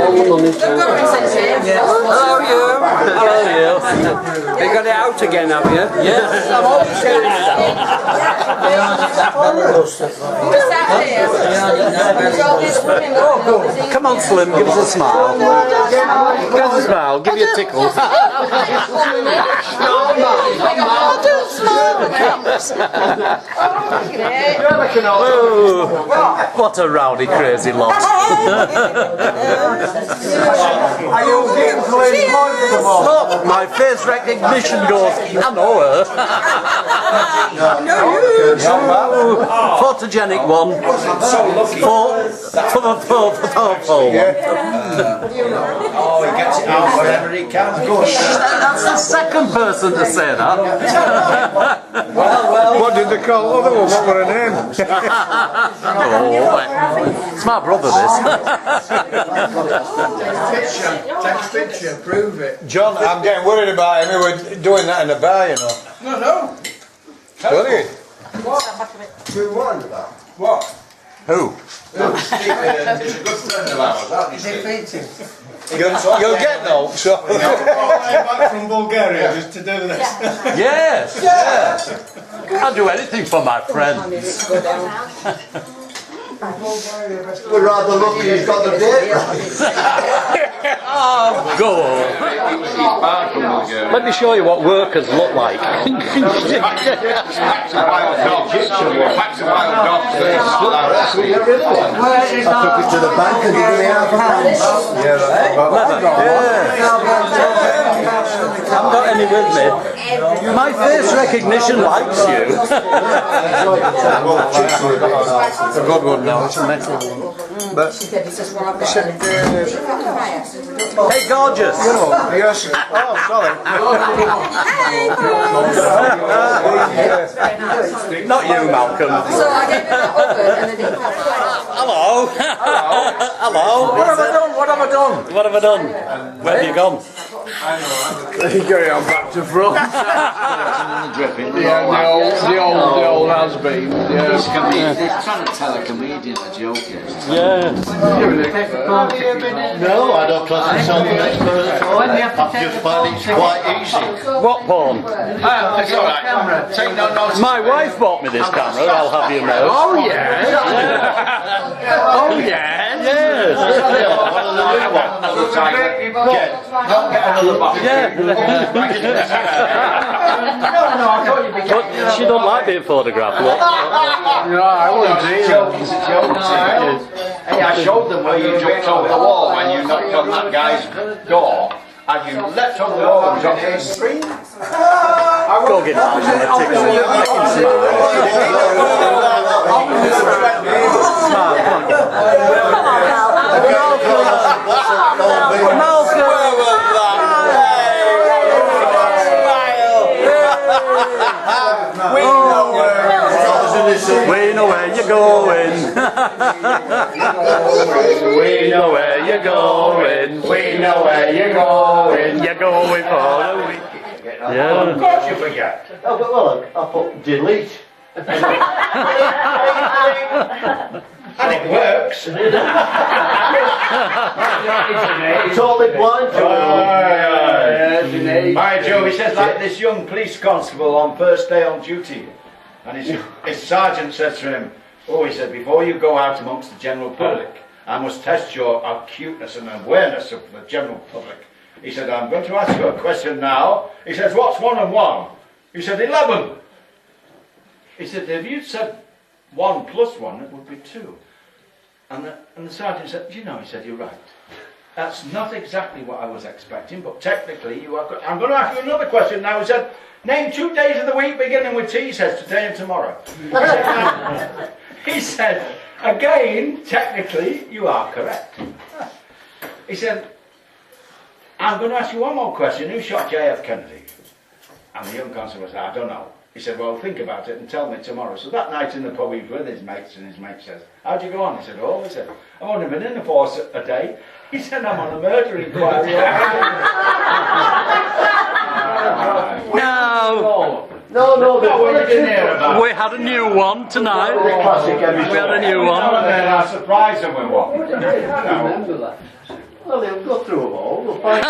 Hello you. Hello you. You got it out again, have you? Yes. I'm always getting it out. Come on, Slim, give us a smile. Give us a smile, give you a tickle. I don't smile at cameras. What a rowdy, crazy lot. Are you getting playing Look, my face recognition goes, I know her. Photogenic one. Photo one. Oh, he gets it out wherever he can. That's the second person to say that. What did they call the other one? What were her name? It's my brother, this. Take a picture, prove it. John, I'm getting worried about him. We were doing that in the bar, you know. No. Really? What? Who won about? What? Who? He's a good friend of ours, aren't you, Steve? You'll get no. So. Back from Bulgaria just to do this. Yes, yes. I'll do anything for my friends. We're rather lucky he's got the date right. Oh, go. Let me show you what workers look like. Packs of wild dogs. Packs of wild dogs. I took it to the bank and gave me half a pound. I haven't got any with me. My face recognition likes you. It's a good one now, it's a metal one. But Hey, gorgeous. yes. Oh, sorry. Not you, Malcolm. So I gave it that oven and then it Hello. Hello. What have I done? What have I done? What have I done? Where have you gone? Carry on back to front. Yeah, the old has been. He's trying to tell a comedian a joke. Yeah. No, I don't class myself an expert at all. I just find it's quite easy. What porn? It's alright. Take no notice. My wife bought me this camera, I'll have you know. Oh yeah. Oh yeah. Yes. One of the new ones. Don't get another box. Yeah. But she don't like being photographed. What? No, I wouldn't either. Hey, I showed them where you jumped over the wall when you knocked on that guy's door and you leapt over the wall and dropped in the screen. Go get that. We know where you're going. We know where you're going. We know where you're going. You're going for a week. Yeah. Of course you forget. Oh, but well, I put delete. And it works. It's only blind to Hi Joe, he says like this young police constable on first day on duty. And his sergeant said to him, oh, he said, before you go out amongst the general public, I must test your acuteness and awareness of the general public. He said, I'm going to ask you a question now. He says, what's 1 and 1? He said, 11. He said, if you'd said 1 plus 1, it would be 2. And the sergeant said, you know, he said, you're right. That's not exactly what I was expecting, but technically you are good. I'm going to ask you another question now. He said, name 2 days of the week beginning with T. He says, today and tomorrow. He said, again, technically, you are correct. He said, I'm going to ask you one more question. Who shot J.F. Kennedy? And the young constable said, I don't know. He said, well, think about it and tell me tomorrow. So that night in the pub, he was with his mates, and his mate says, how'd you go on? He said, oh, he said, I've only been in the force a day. He said, I'm on a murder inquiry. No, No, we had a new one tonight. We had a new one. And then I surprised him with one. Well, he'll go through them all. We'll find.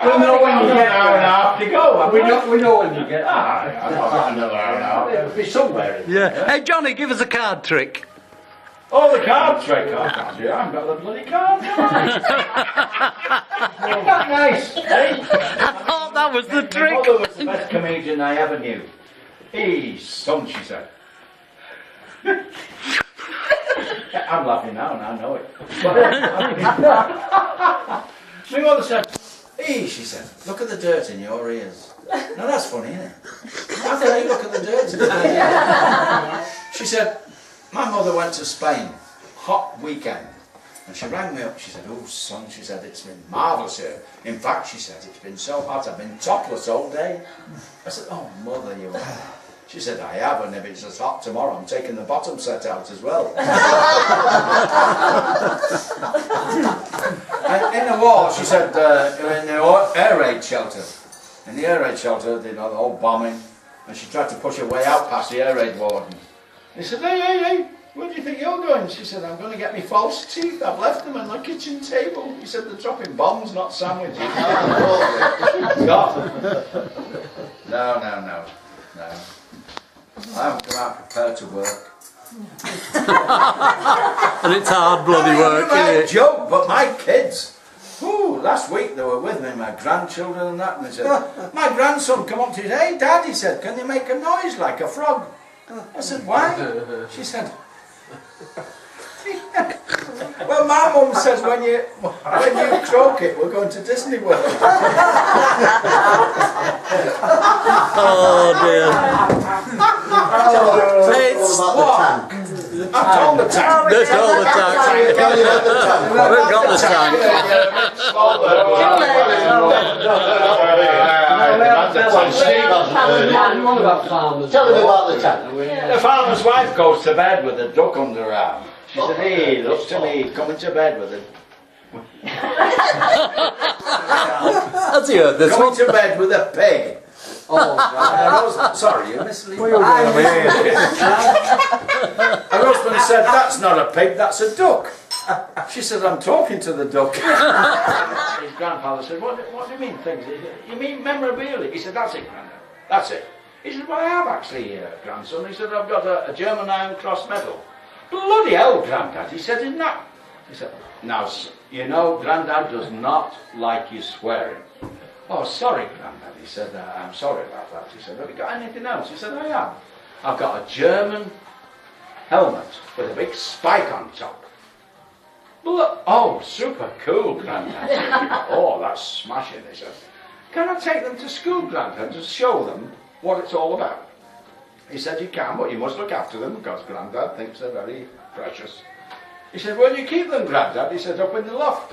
We'll know when you get an hour and a there. half to go. We know when you get there. I've got another hour and a half. It'll be somewhere. Yeah. Hey, Johnny, give us a card trick. Oh, the card trick. I haven't got the bloody card. Isn't that nice? Eh? I thought that was the My trick. mother was the best comedian I ever knew. Hey, son, she said. I'm laughing now and I know it. My mother said, hey, she said, look at the dirt in your ears. Now that's funny, isn't it? How can you look at the dirt in your ears? She said, my mother went to Spain, hot weekend. And she rang me up, she said, oh son, she said, it's been marvellous here. In fact, she said, it's been so hot, I've been topless all day. I said, oh mother, you are. She said, I have, and if it's as hot tomorrow, I'm taking the bottom set out as well. And in the war, she said, in the air raid shelter. In the air raid shelter, they had the whole bombing, and she tried to push her way out past the air raid warden. He said, hey, where do you think you're going? She said, I'm going to get me false teeth. I've left them on the kitchen table. He said, they're dropping bombs, not sandwiches. God. No. I haven't come out prepared to work. And it's hard bloody work, You isn't might it? joke, but my kids, last week they were with me, my grandchildren and that, and they said, my grandson come up to me, hey Dad, he said, can you make a noise like a frog? I said, why? She said, well, my mum says when you croak it, we're going to Disney World. Oh dear. It's all about the tank. I've told the tank. There's all the tank. We've got the tank. What about farmers? Tell him about the tank. The farmer's wife goes to bed with a duck under her arm. She said, hey, looks to me, coming to bed with it. Has he heard this Coming one? to bed with a pig. Oh, Sorry, you're misleading. Her husband said, that's not a pig, that's a duck. She said, I'm talking to the duck. His grandfather said, what do you mean things? He said, you mean memorabilia? He said, that's it, Grandad, that's it. He said, well, I have actually, grandson. He said, I've got a German Iron Cross medal. Bloody hell, Grandad. He said, isn't that? He said, now, you know, Grandad does not like you swearing. Oh, sorry, Grandad. He said, I'm sorry about that. He said, have you got anything else? He said, I have. I've got a German helmet with a big spike on top. Look, oh, super cool, Grandad. Oh, that's smashing, he said. Can I take them to school, Grandad, to show them what it's all about? He said, you can, but you must look after them because Grandad thinks they're very precious. He said, where do you keep them, Grandad? He said, up in the loft.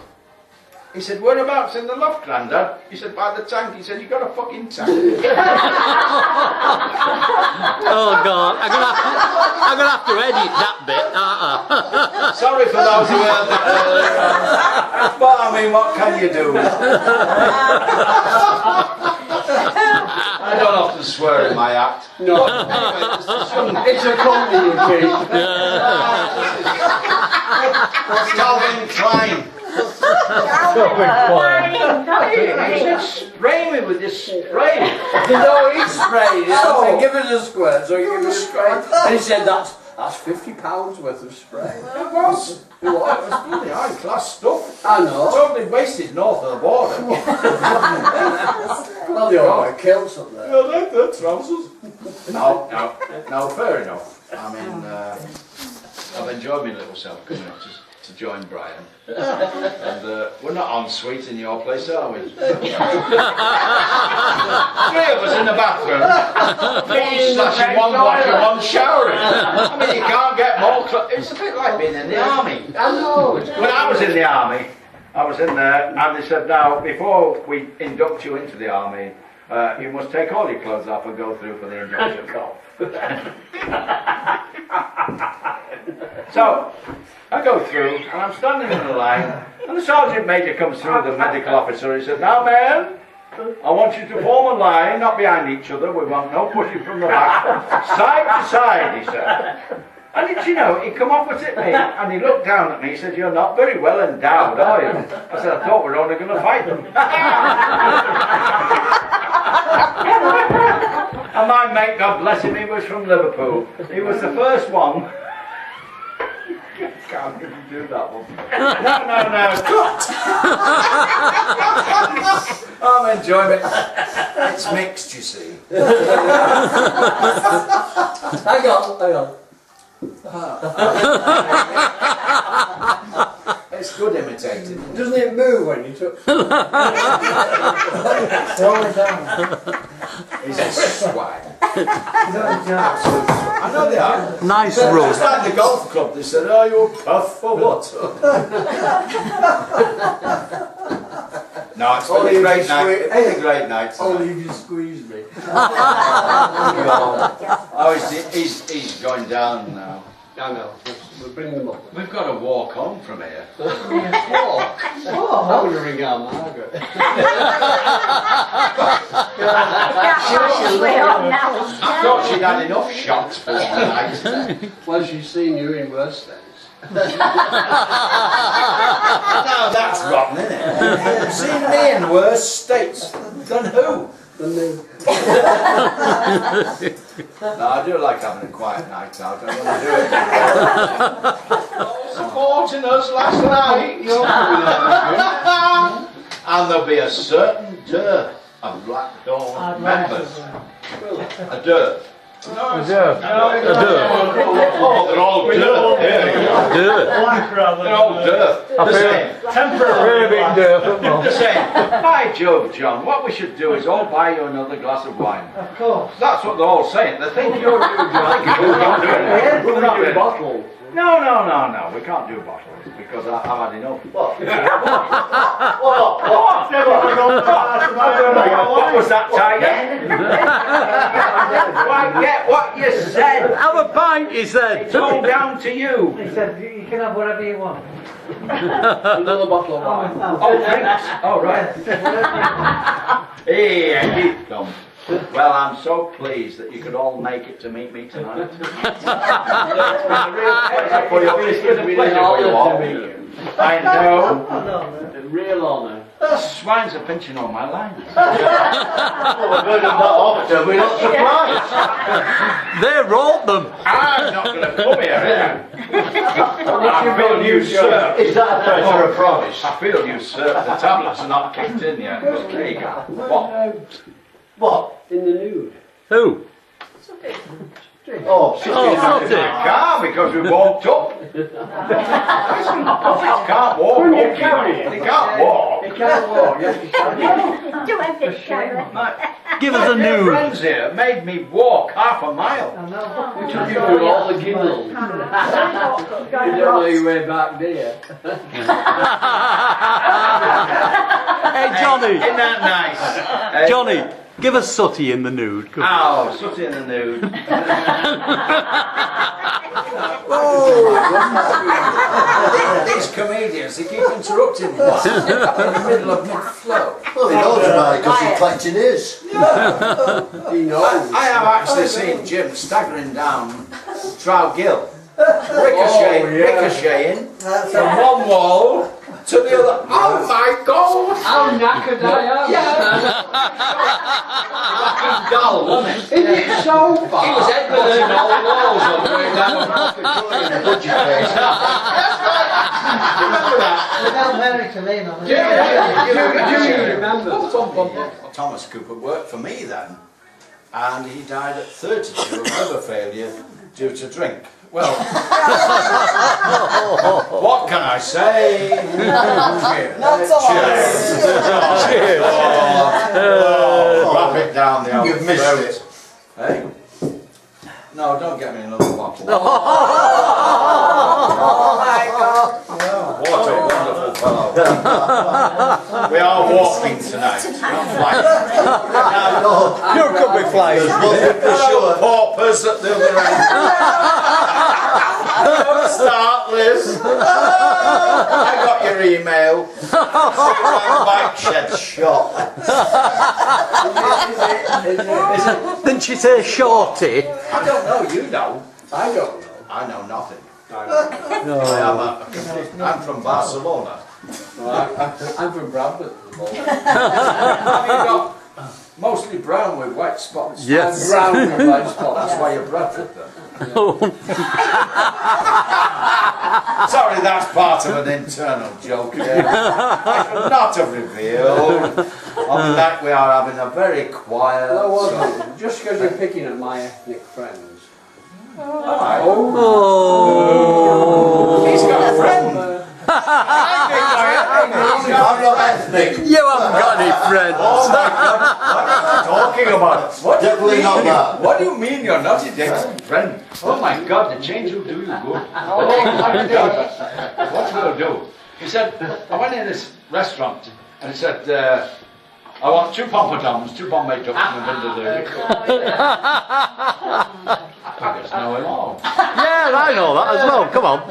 He said, whereabouts in the loft, Grandad? He said, by the tank. He said, you got a fucking tank. Oh God, I'm gonna have to edit that bit, aren't I? Sorry for those who heard that earlier. But I mean, what can you do? I don't often swear in my act. no. It's a comedy, Pete. Calvin Klein. He said, spray me with this spray. No, he sprayed it. I said, give us a square, so he gave us a spray. And he said, that's £50 worth of spray. It was. It was bloody high class stuff. I know. Totally wasted north of the border. Well, they all wear kilts up there. Yeah, they're trousers. No, fair enough. I mean, I've enjoyed my little self coming up to join Brian. And we're not en suite in your place, are we? 3 of us in the bathroom. Each slashing one wash and one showering. I mean, you can't get more. It's a bit like being in the army. I know. When I was in the army, I was in there, and they said, now, before we induct you into the army, you must take all your clothes off and go through for the induction. So, I go through, and I'm standing in the line, and the sergeant major comes through, the medical officer. He said, now, men, I want you to form a line, not behind each other. We want no pushing from the back. Side to side, he said. And did you know, he come opposite me and he looked down at me, he said, "You're not very well endowed, are you?" I said, "I thought we were only going to fight them." And my mate, God bless him, he was from Liverpool. He was the first one. Can't even do that one. No. I'm enjoying it. It's mixed, you see. Hang on. It's good imitating. Doesn't it move when you touch it? Throw it down. He's a swag. I know they are. Nice Just rub. like the golf club, they said, "Are you a puff for what?" No, it's been a great night. It's been a great night tonight. Only if you squeeze me. Oh, he's going down now. I know. We'll bring them up. We've got to walk on from here. Walk. I'm going to ring out Margaret. Way up now. I thought she'd had enough shots for one night. Well, she's seen you in worse things. No, that's rotten, isn't it? You've seen me in worse states than who? Than me. No, I do like having a quiet night out. I'm going to do it. Supporting us last night. And there'll be a certain dearth of Blackthorn members. A dearth. A dirt. Oh, they're all dirt. Dirt. They're all dirt. The same. Really big dirt. The same. By Jove, John, what we should do is all buy you another glass of wine. Of course. That's what they're all saying. They think you're doing it. We'll not do bottle. No, we can't do bottles because I've had enough. What was that, Tiger? Why, get what you said. Have a pint, he said. It's all down to you. He said, "You can have whatever you want." Another bottle of wine. Oh, drinks. Oh, right. Hey, Keith, come. Well, I'm so pleased that you could all make it to meet me tonight. It's been a real pleasure for you. It's been a pleasure for you all. I know. A real honour. The swines are pinching on my lines. We're not surprised. They wrote them. I'm not going to come here. I feel usurped. Is that a threat or a promise? I feel usurped. The tablets are not kicked in yet. But there you go. What? What? In the nude. Who? Oh, Sotty. They can't because we walked up. Listen, puppets can't walk up. They can't walk. He can't walk. Yes, he can. Do everything, Karen. Give us a My nude. friends here made me walk half a mile. We took you through all the giggles. You don't know your way back, do you? Hey, Johnny. Isn't that nice? Eh? Johnny, give us Sooty in the nude. Come on. Oh, Sooty in the nude. These comedians, they keep interrupting me in the middle of mid-flow. Well, he knows about it because he's collecting his. He knows. I have actually seen Jim staggering down Trow Gill, ricocheting from one wall to the other. Oh my God! How knackered I am. Fucking dull, wasn't it? Is it so bad? He was headbutting all the walls on the way down. Remember that? Without Mary to lean on. Do you remember? Thomas Cooper worked for me then, and he died at 32 of liver failure due to drink. Well, what can I say? Cheers. Cheers. Wrap it down the old You've missed throat. it. Hey? No, don't get me another bottle. Oh my God. What a wonderful fellow. We are walking tonight. Not flying. You could be flying. Hello, paupers at the other end. Don't start, Liz. I got your email. Bike shed shop. Didn't she say shorty? I don't know, you know. I don't know. I I know nothing. No. I'm from Barcelona. I'm from Bradford at the moment. Have you got mostly brown with white spots? Yes. I'm brown with white spots. That's why you're Bradford then. Sorry, that's part of an internal joke. I should not have revealed. On the night we are having a very quiet. No, wasn't. Just because you're picking at my ethnic friends. Oh. He's got a friend. I'm not ethnic. You haven't got any friends. Oh my God! What are you talking about? What do you Definitely mean? not that. What do you mean you're not his ex-friend? Oh my God! The change will do you good. What will do? He said, I went in this restaurant and he said, I want 2 pompadons, 2 Bombay ducks and a vindaloo. I just know it all. Yeah, I know that as well. Come on.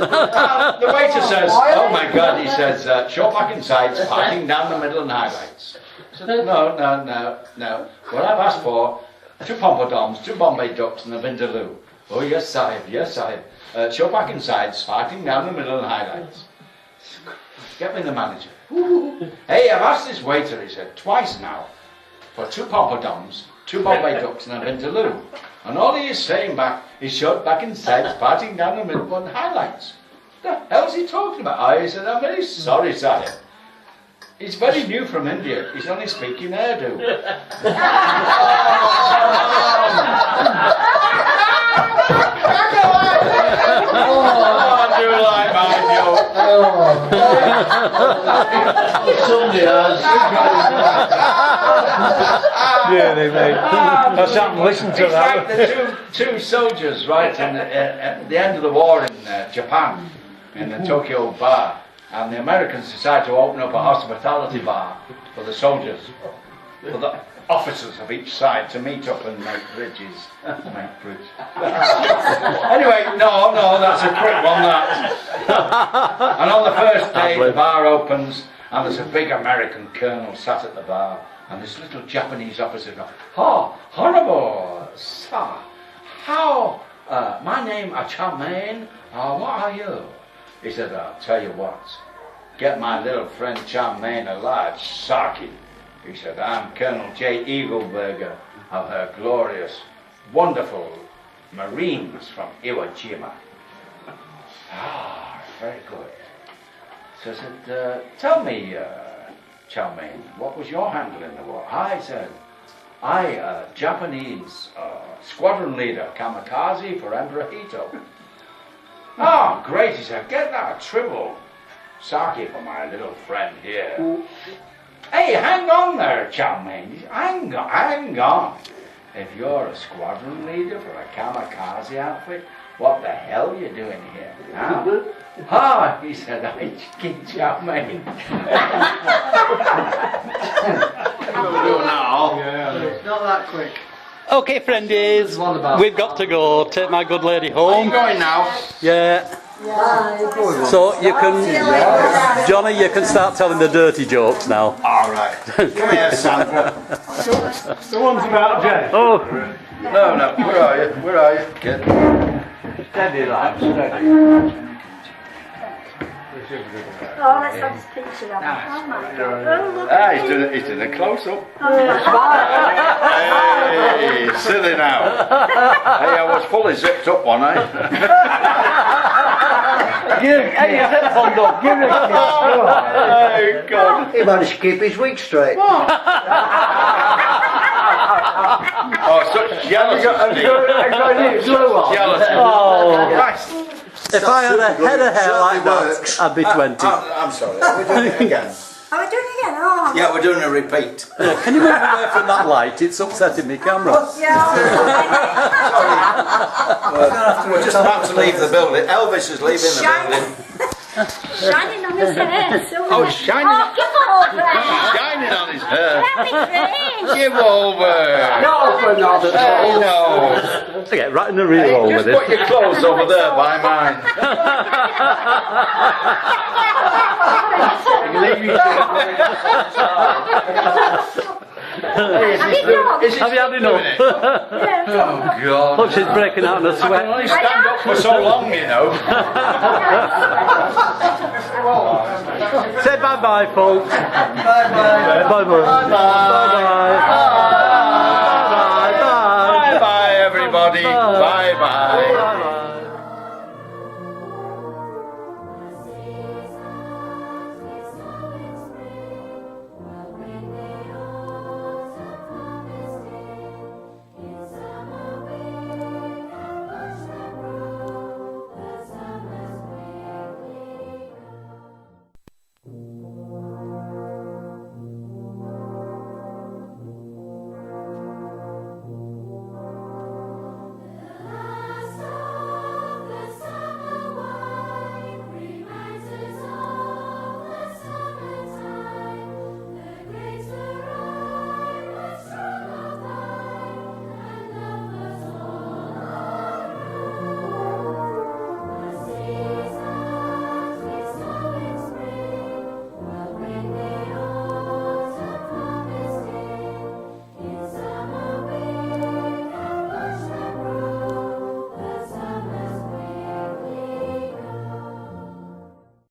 The waiter says, oh my God, he says, short back and sides, parting down the middle and highlights. I said, no. What I've asked for, 2 pompadons, 2 Bombay ducks and a vindaloo. Oh yes, sahib, yes, sahib. Short back and sides, parting down the middle and highlights. Get me the manager. Hey, I've asked this waiter, he said, twice now, for 2 pompadons, 2 Bombay ducks and a vindaloo. And all he is saying back is short back and sides, parting down the middle and highlights. What the hell's he talking about? I said, I'm very sorry, sahib. He's very new from India. He's only speaking Urdu. I do like my joke. Somebody has. Yeah, they made. I sat and listened to It's that. like the two soldiers, right, at the end of the war in Japan, in the Tokyo bar, and the Americans decided to open up a hospitality bar for the soldiers, for the officers of each side to meet up and make bridges. Anyway, no, that's a quick one, that. And on the first day, the bar opens, and there's a big American colonel sat at the bar, and this little Japanese officer goes, oh, horrible, sir, how, my name Charmaine, what are you? He said, I'll tell you what, get my little friend Charmaine a large sake. He said, I'm Colonel J. Eagleburger of her glorious, wonderful Marines from Iwo Jima. Ah, very good. So I said, tell me, Charmaine, what was your handle in the war? I said, Japanese squadron leader, kamikaze for Emperor Hito. Oh, great, he said, get that triple sake for my little friend here. Hey, hang on there, Charmaine. Hang on. If you're a squadron leader for a kamikaze outfit, what the hell are you doing here? Huh? Ah, he said, I King Charmaine. What we'll do now. It's not that quick. Okay, friendies, we've got to go. Take my good lady Where are you home. going now? Yeah. So you can, Johnny, you can start telling the dirty jokes now. All right. Come here, Sandra. The ones about Jay. Oh, No, where are you? Kid? Steady, lad, steady. Oh, let's have this picture of him. Oh my God. Oh, look Ah, at he's doing a close-up. Oh, Hey, silly now. Hey, I was fully zipped up, wasn't I? Hey, your headphones on, give it a kiss. Hey, God. He managed to keep his wig straight. Oh, such jealousy. Jealousy. oh. Christ. If I had a head of hair like that, I'd be 20. I'm sorry. We're doing it again. Are we doing it again? Oh, Yeah, we're doing a repeat. Can you move away from that light? It's upsetting me camera. yeah. We're just about to leave the building. Elvis is leaving the building. Shining on his hair. So Oh, shining. Oh, give over. Shining on his hair. Let me drink. Give over. No, for nothing. Hey, no. Okay, right in the rear roll Just with put it. your clothes over there by mine. Have you had enough? Oh God. Look, she's breaking out in a I can sweat. only stand up for so long, you know. Say bye-bye, folks. Bye-bye. Bye-bye. Bye-bye.